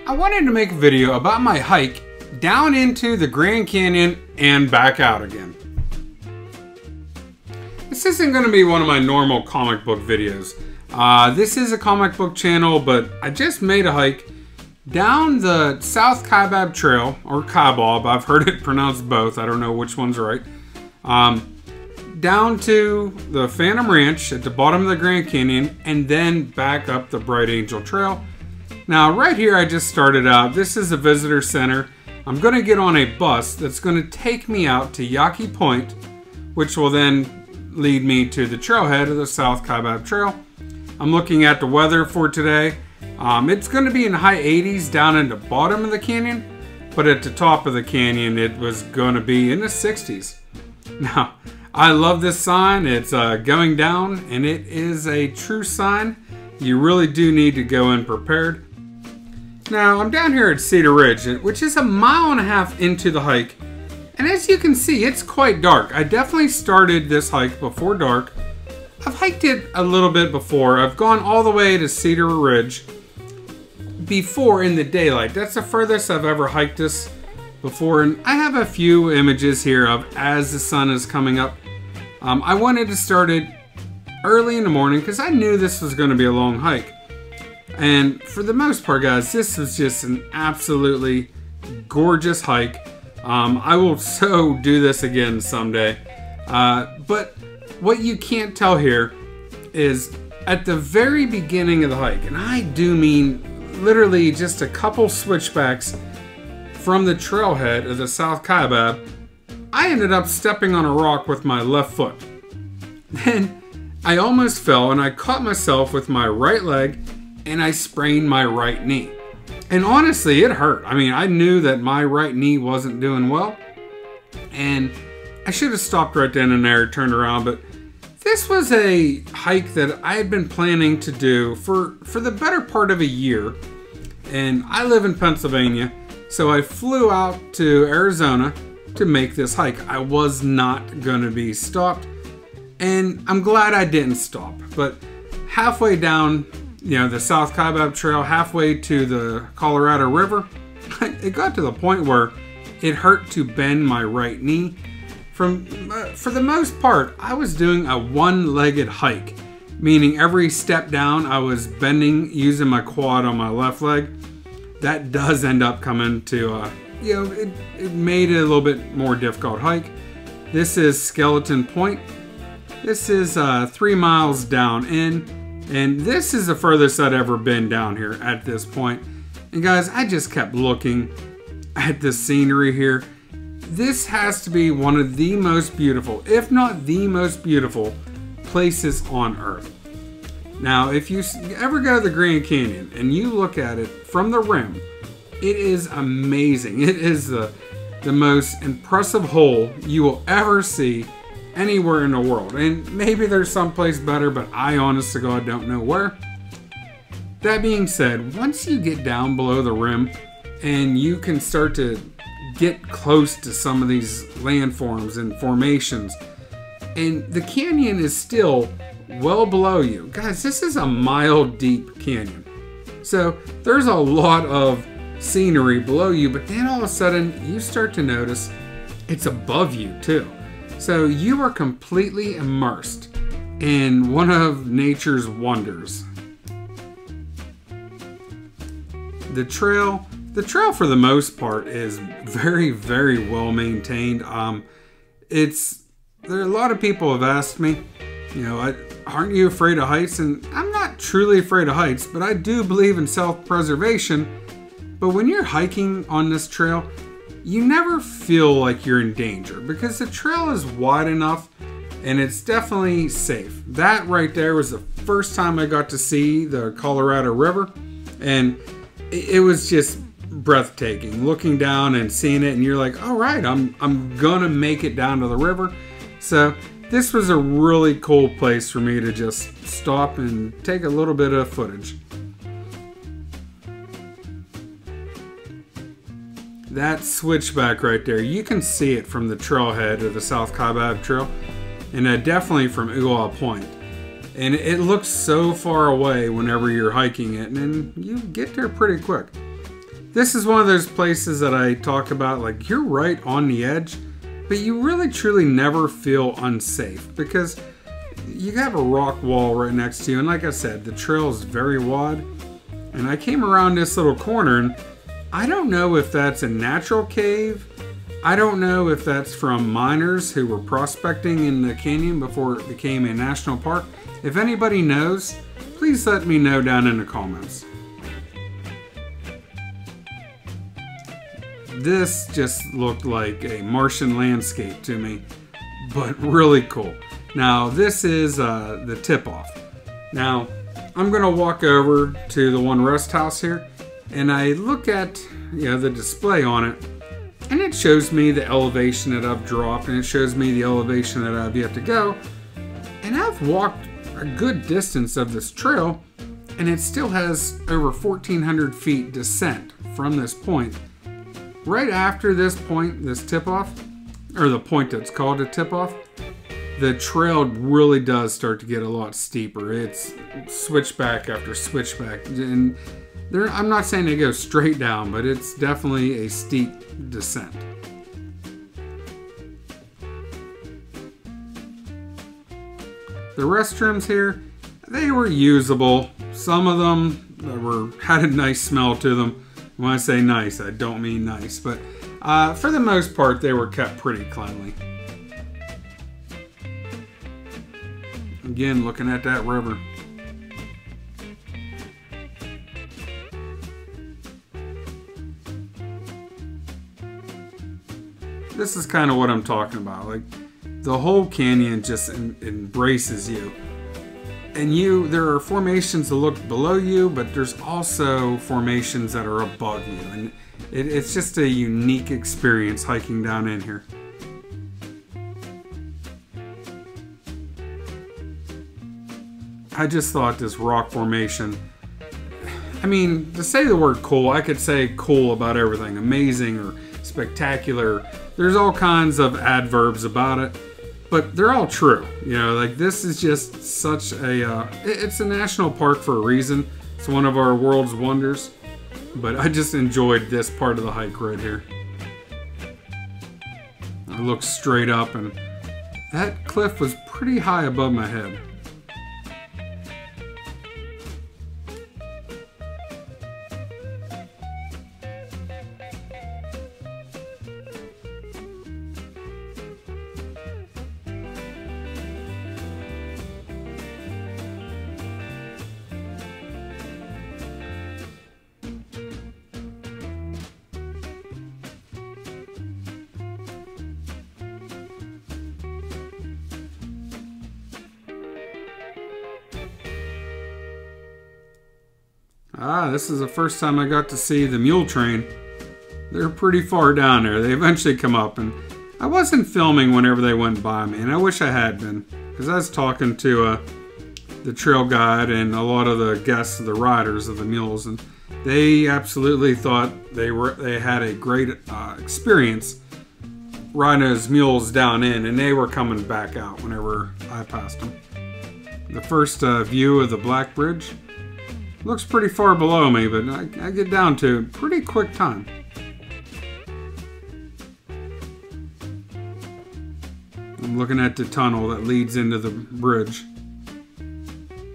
I wanted to make a video about my hike down into the Grand Canyon and back out again. This isn't going to be one of my normal comic book videos. This is a comic book channel, but I just made a hike down the South Kaibab Trail, or Kaibab, I've heard it pronounced both, I don't know which one's right. Down to the Phantom Ranch at the bottom of the Grand Canyon, and then back up the Bright Angel Trail. Now right here I just started out. This is a visitor center. I'm going to get on a bus that's going to take me out to Yaqui Point, which will then lead me to the trailhead of the South Kaibab Trail. I'm looking at the weather for today. It's going to be in the high 80s down in the bottom of the canyon, but at the top of the canyon it was going to be in the 60s. Now, I love this sign. It's going down, and it is a true sign. You really do need to go in prepared. Now, I'm down here at Cedar Ridge, which is 1.5 miles into the hike. And as you can see, it's quite dark. I definitely started this hike before dark. I've hiked it a little bit before. I've gone all the way to Cedar Ridge before in the daylight. That's the furthest I've ever hiked this before. And I have a few images here of as the sun is coming up. I wanted to start it early in the morning because I knew this was going to be a long hike. And for the most part, guys, this was just an absolutely gorgeous hike. I will so do this again someday. But what you can't tell here is at the very beginning of the hike, and I do mean literally just a couple switchbacks from the trailhead of the South Kaibab, I ended up stepping on a rock with my left foot. Then I almost fell and I caught myself with my right leg and I sprained my right knee. And honestly, it hurt. I mean, I knew that my right knee wasn't doing well, and I should have stopped right then and there, turned around, but this was a hike that I had been planning to do for the better part of a year. And I live in Pennsylvania, so I flew out to Arizona to make this hike. I was not going to be stopped, and I'm glad I didn't stop. But halfway down, the South Kaibab Trail, halfway to the Colorado River, it got to the point where it hurt to bend my right knee. For the most part, I was doing a one-legged hike, meaning every step down I was bending using my quad on my left leg. That does end up coming to, it made it a little bit more difficult hike. This is Skeleton Point. This is 3 miles down in, and this is the furthest I'd ever been down here at this point. And guys, I just kept looking at the scenery here. This has to be one of the most beautiful, if not the most beautiful, places on Earth. Now, if you ever go to the Grand Canyon and you look at it from the rim, it is amazing. It is the most impressive hole you will ever see anywhere in the world. And maybe there's someplace better, but I honest to God don't know where. That being said, once you get down below the rim and you can start to get close to some of these landforms and formations, and the canyon is still well below you. Guys, this is a mile deep canyon. So there's a lot of scenery below you, but then all of a sudden you start to notice it's above you too. So you are completely immersed in one of nature's wonders. The trail for the most part is very, very well maintained. There are a lot of people have asked me, aren't you afraid of heights? And I'm not truly afraid of heights, but I do believe in self-preservation. But when you're hiking on this trail, you never feel like you're in danger because the trail is wide enough and it's definitely safe. That right there was the first time I got to see the Colorado River, and it was just breathtaking looking down and seeing it, and you're like, all right, I'm gonna make it down to the river. So this was a really cool place for me to just stop and take a little bit of footage. That switchback right there, you can see it from the trailhead of the South Kaibab Trail, and definitely from Yaqui Point. And it looks so far away whenever you're hiking it, and you get there pretty quick. This is one of those places that I talk about, like you're right on the edge, but you really truly never feel unsafe because you have a rock wall right next to you. And like I said, the trail is very wide. And I came around this little corner and I don't know if that's a natural cave. I don't know if that's from miners who were prospecting in the canyon before it became a national park. If anybody knows, please let me know down in the comments. This just looked like a Martian landscape to me, but really cool. Now this is the tip-off. Now I'm gonna walk over to the one rest house here, and I look at the display on it, and it shows me the elevation that I've dropped, and it shows me the elevation that I've yet to go. And I've walked a good distance of this trail, and it still has over 1,400 feet descent from this point. Right after this point, this tip-off, or the point that's called a tip-off, the trail really does start to get a lot steeper. It's switchback after switchback. And I'm not saying they go straight down, but it's definitely a steep descent. The restrooms here, they were usable. Some of them had a nice smell to them. When I say nice, I don't mean nice, but for the most part, they were kept pretty cleanly. Again, looking at that river. This is kind of what I'm talking about. Like, the whole canyon just embraces you. And there are formations that look below you, but there's also formations that are above you. And it's just a unique experience hiking down in here. I just thought this rock formation, I mean, to say the word cool, I could say cool about everything. Amazing or spectacular. There's all kinds of adverbs about it. But they're all true, like this is just such a, it's a national park for a reason. It's one of our world's wonders, but I just enjoyed this part of the hike right here. I looked straight up and that cliff was pretty high above my head. This is the first time I got to see the mule train. They're pretty far down there. They eventually come up, and I wasn't filming whenever they went by me, and I wish I had been, because I was talking to the trail guide and a lot of the guests, the riders of the mules, and they absolutely thought they had a great experience riding those mules down in, and they were coming back out whenever I passed them. The first view of the Black Bridge looks pretty far below me, but I get down to it pretty quick time. I'm looking at the tunnel that leads into the bridge.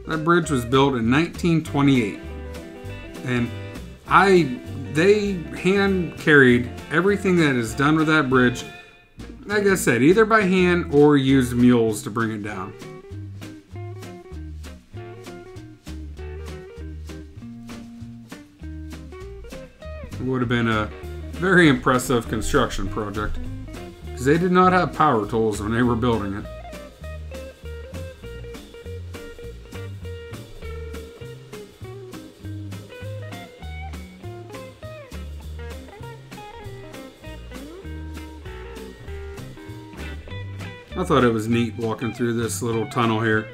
That bridge was built in 1928, and they hand carried everything that is done with that bridge, like I said, either by hand or used mules to bring it down. It would have been a very impressive construction project, because they did not have power tools when they were building it. I thought it was neat walking through this little tunnel here.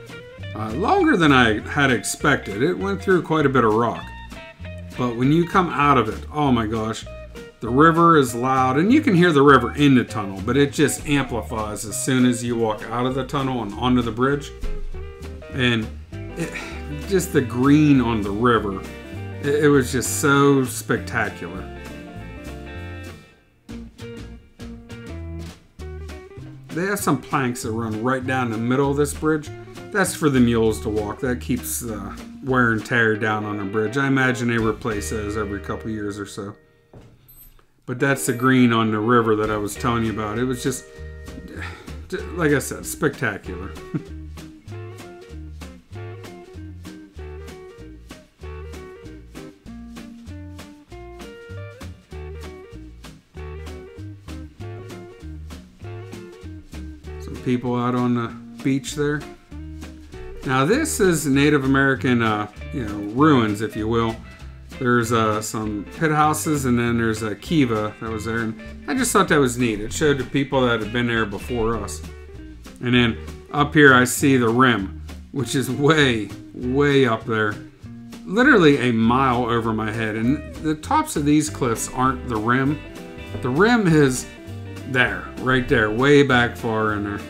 Longer than I had expected. It went through quite a bit of rock. But when you come out of it, oh my gosh, the river is loud, and you can hear the river in the tunnel, but it just amplifies as soon as you walk out of the tunnel and onto the bridge. And just the green on the river It was just so spectacular. They have some planks that run right down the middle of this bridge. That's for the mules to walk. That keeps wear and tear down on a bridge. I imagine they replace those every couple years or so. But that's the green on the river that I was telling you about. It was just, like I said, spectacular. Some people out on the beach there. Now this is Native American, ruins, if you will. There's some pit houses, and then there's a kiva that was there. And I just thought that was neat. It showed the people that had been there before us. And then up here I see the rim, which is way, way up there. Literally a mile over my head. And the tops of these cliffs aren't the rim. The rim is there, right there, way back far in there.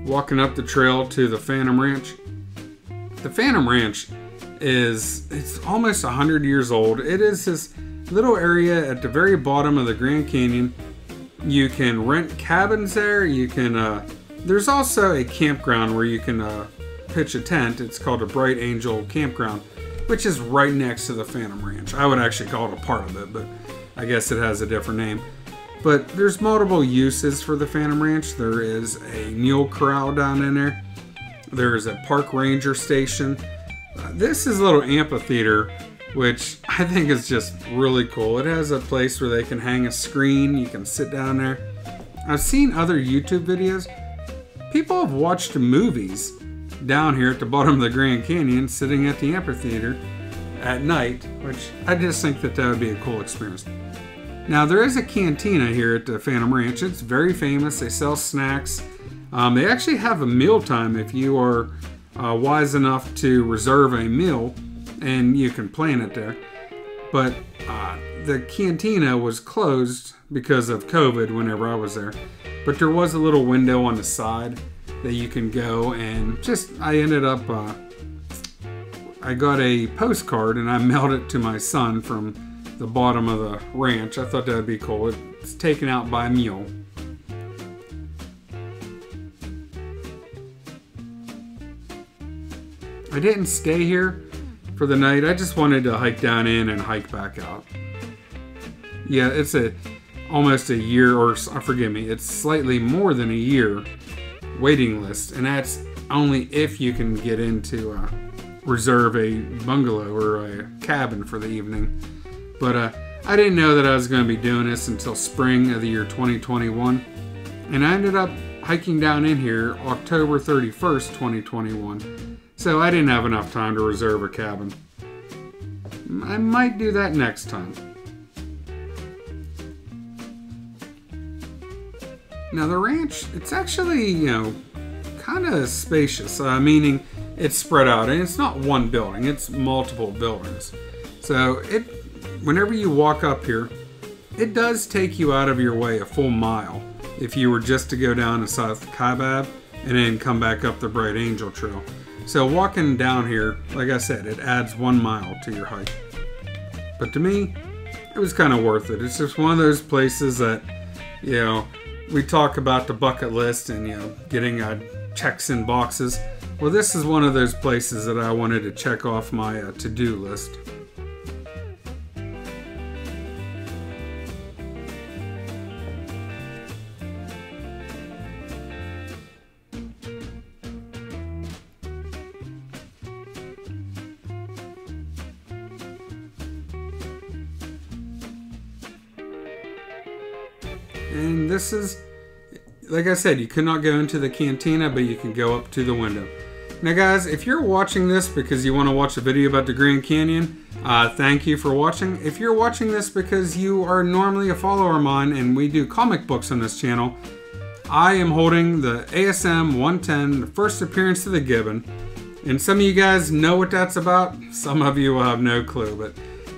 Walking up the trail to the Phantom Ranch. The Phantom Ranch it's almost 100 years old. It is this little area at the very bottom of the Grand Canyon. You can rent cabins there. You can, there's also a campground where you can pitch a tent. It's called a Bright Angel Campground, which is right next to the Phantom Ranch. I would actually call it a part of it, but I guess it has a different name. But there's multiple uses for the Phantom Ranch. There is a mule corral down in there. There's a park ranger station. This is a little amphitheater, which I think is just really cool. It has a place where they can hang a screen. You can sit down there. I've seen other YouTube videos. People have watched movies down here at the bottom of the Grand Canyon, sitting at the amphitheater at night, which I just think that would be a cool experience. Now, there is a cantina here at the Phantom Ranch. It's very famous. They sell snacks. They actually have a mealtime if you are wise enough to reserve a meal, and you can plan it there. But the cantina was closed because of COVID whenever I was there. But there was a little window on the side that you can go, and I ended up, I got a postcard and I mailed it to my son from the bottom of the ranch. I thought that would be cool. It's taken out by a mule. I didn't stay here for the night. I just wanted to hike down in and hike back out. Yeah, it's almost a year, or forgive me, it's slightly more than a year waiting list, and that's only if you can get into reserve a bungalow or a cabin for the evening. But I didn't know that I was going to be doing this until spring of the year 2021, and I ended up hiking down in here October 31st, 2021. So I didn't have enough time to reserve a cabin. I might do that next time. Now the ranch, it's actually, kind of spacious, meaning it's spread out, and it's not one building, it's multiple buildings. So whenever you walk up here, it does take you out of your way a full mile if you were just to go down to South Kaibab and then come back up the Bright Angel Trail. So walking down here, like I said, it adds 1 mile to your hike. But to me, it was kind of worth it. It's just one of those places that, we talk about the bucket list and, getting checks in boxes. Well, this is one of those places that I wanted to check off my to-do list. And this is, like I said, you could not go into the cantina, but you can go up to the window. Now guys, if you're watching this because you want to watch a video about the Grand Canyon, thank you for watching. If you're watching this because you are normally a follower of mine and we do comic books on this channel, I am holding the ASM 110, the first appearance of the Gibbon. And some of you guys know what that's about. Some of you will have no clue, but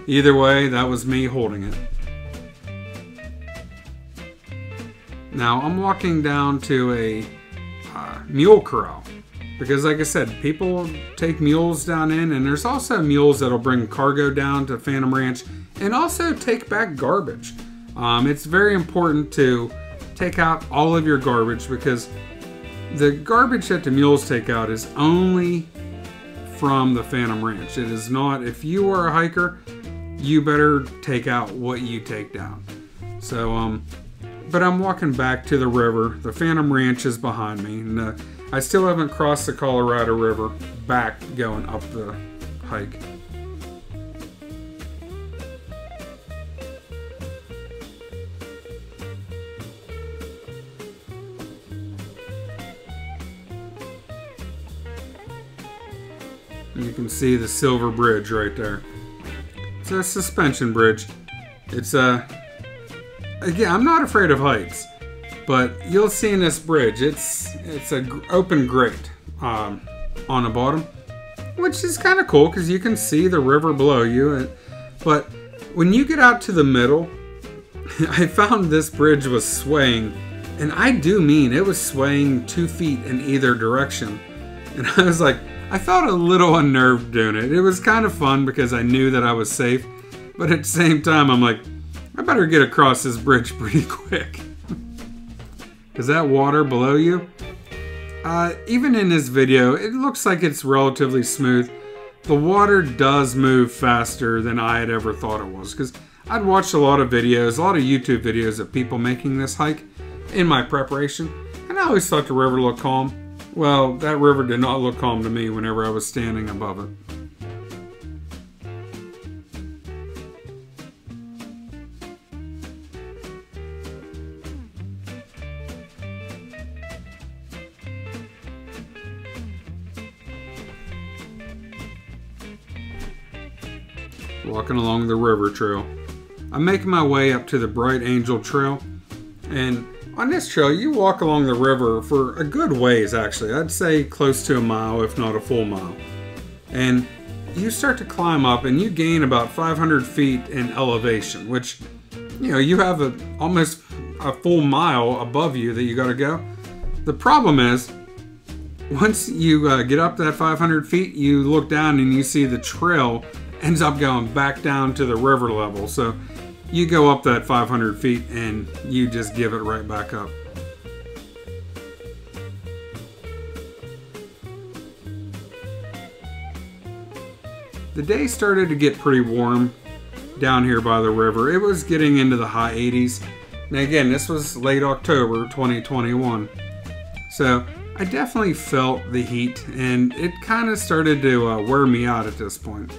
either way, that was me holding it. Now I'm walking down to a mule corral. Because like I said, people take mules down in, and there's also mules that'll bring cargo down to Phantom Ranch and also take back garbage. It's very important to take out all of your garbage, because the garbage that the mules take out is only from the Phantom Ranch. It is not, if you are a hiker, you better take out what you take down. So, but I'm walking back to the river. The Phantom Ranch is behind me, and I still haven't crossed the Colorado River back going up the hike. You can see the Silver Bridge right there. It's a suspension bridge. It's again, I'm not afraid of heights, but you'll see in this bridge, it's an open grate on the bottom, which is kind of cool because you can see the river below you. But when you get out to the middle, I found this bridge was swaying, and I do mean it was swaying 2 feet in either direction. And I was like, I felt a little unnerved doing it. It was kind of fun because I knew that I was safe, but at the same time, I'm like, I better get across this bridge pretty quick. Is that water below you? Even in this video, it looks like it's relatively smooth. The water does move faster than I had ever thought it was, because I'd watched a lot of videos, a lot of YouTube videos of people making this hike in my preparation, and I always thought the river looked calm. Well, that river did not look calm to me whenever I was standing above it. Walking along the river trail. I'm making my way up to the Bright Angel Trail, and on this trail you walk along the river for a good ways actually. I'd say close to a mile, if not a full mile. And you start to climb up and you gain about 500 feet in elevation, which, you know, you have almost a full mile above you that you got to go. The problem is, once you get up that 500 feet, you look down and you see the trail ends up going back down to the river level. So you go up that 500 feet and you just give it right back up. The day started to get pretty warm down here by the river. It was getting into the high 80s. And again, this was late October 2021. So I definitely felt the heat, and it kind of started to wear me out at this point.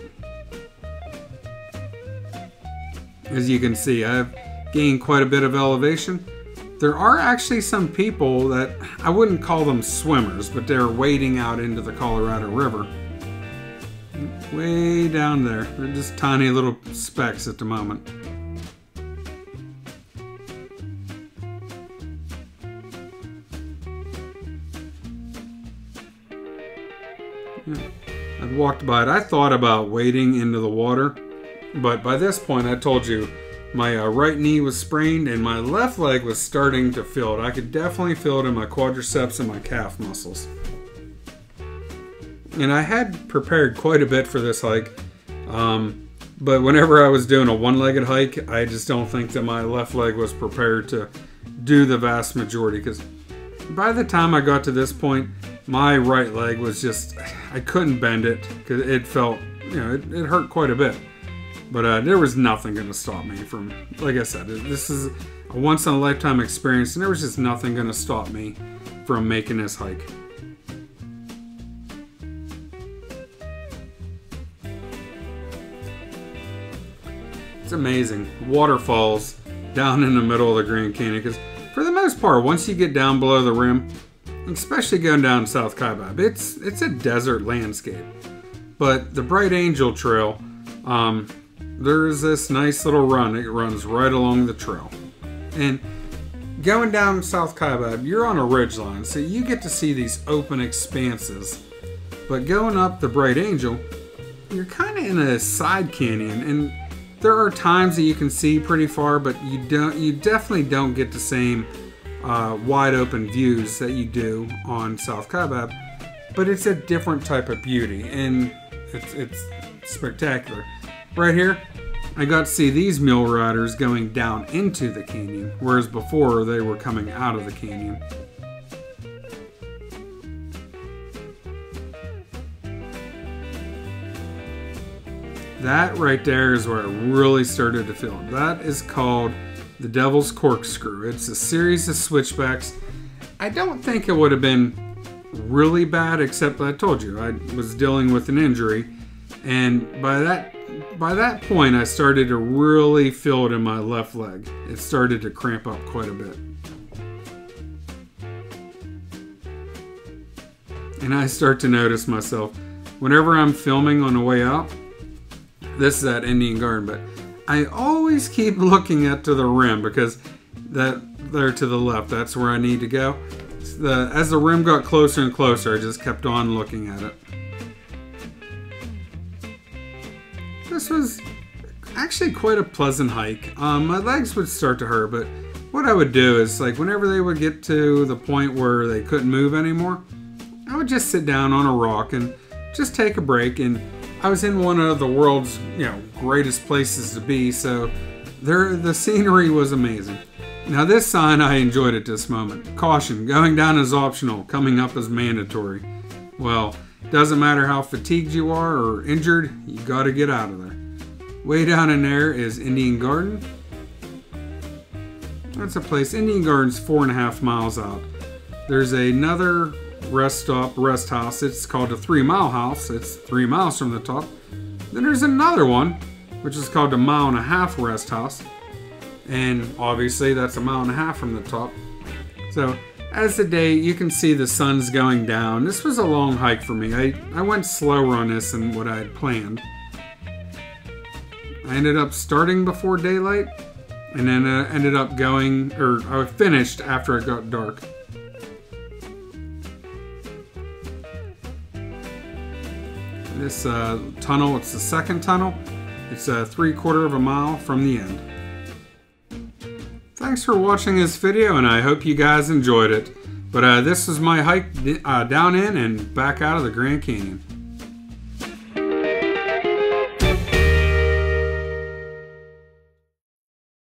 As you can see, I've gained quite a bit of elevation. There are actually some people that, I wouldn't call them swimmers, but they're wading out into the Colorado River. Way down there. They're just tiny little specks at the moment. I'd walked by it. I thought about wading into the water, but by this point I told you my right knee was sprained and my left leg was starting to feel it. I could definitely feel it in my quadriceps and my calf muscles. And I had prepared quite a bit for this hike, but whenever I was doing a one-legged hike, I just don't think that my left leg was prepared to do the vast majority, because by the time I got to this point, my right leg was just, I couldn't bend it because it felt, you know, it hurt quite a bit. But there was nothing going to stop me from, like I said, this is a once-in-a-lifetime experience, and there was just nothing going to stop me from making this hike. It's amazing. Waterfalls down in the middle of the Grand Canyon, because for the most part, once you get down below the rim, especially going down South Kaibab, it's a desert landscape. But the Bright Angel Trail, there's this nice little run. It runs right along the trail. And going down South Kaibab, you're on a ridgeline, so you get to see these open expanses. But going up the Bright Angel, you're kind of in a side canyon, and there are times that you can see pretty far, but you definitely don't get the same wide open views that you do on South Kaibab. but it's a different type of beauty, and it's spectacular. Right here, I got to see these mule riders going down into the canyon, whereas before they were coming out of the canyon. That right there is where I really started to feel it. That is called the Devil's Corkscrew. It's a series of switchbacks. I don't think it would have been really bad, except I told you I was dealing with an injury, and by that point I started to really feel it in my left leg. It started to cramp up quite a bit. And I start to notice myself whenever I'm filming on the way out. This is at Indian Garden, but I always keep looking at to the rim because that there to the left, that's where I need to go. As the rim got closer and closer, I just kept on looking at it. This was actually quite a pleasant hike. My legs would start to hurt, but what I would do is, like, whenever they would get to the point where they couldn't move anymore, I would just sit down on a rock and just take a break. And I was in one of the world's, greatest places to be, so the scenery was amazing. Now this sign I enjoyed at this moment. Caution, going down is optional, coming up is mandatory. Well, doesn't matter how fatigued you are or injured, you gotta get out of there. Way down in there is Indian Garden. That's a place, Indian Garden's 4.5 miles out. There's another rest house. It's called the 3 Mile House. It's 3 miles from the top. Then there's another one, which is called the 1.5 Mile Rest House. And obviously that's 1.5 miles from the top. So as the day, you can see the sun's going down. This was a long hike for me. I went slower on this than what I had planned. I ended up starting before daylight, and then ended up I finished after it got dark. This tunnel, it's the second tunnel. It's 3/4 mile from the end. Thanks for watching this video, and I hope you guys enjoyed it. But this is my hike down in and back out of the Grand Canyon.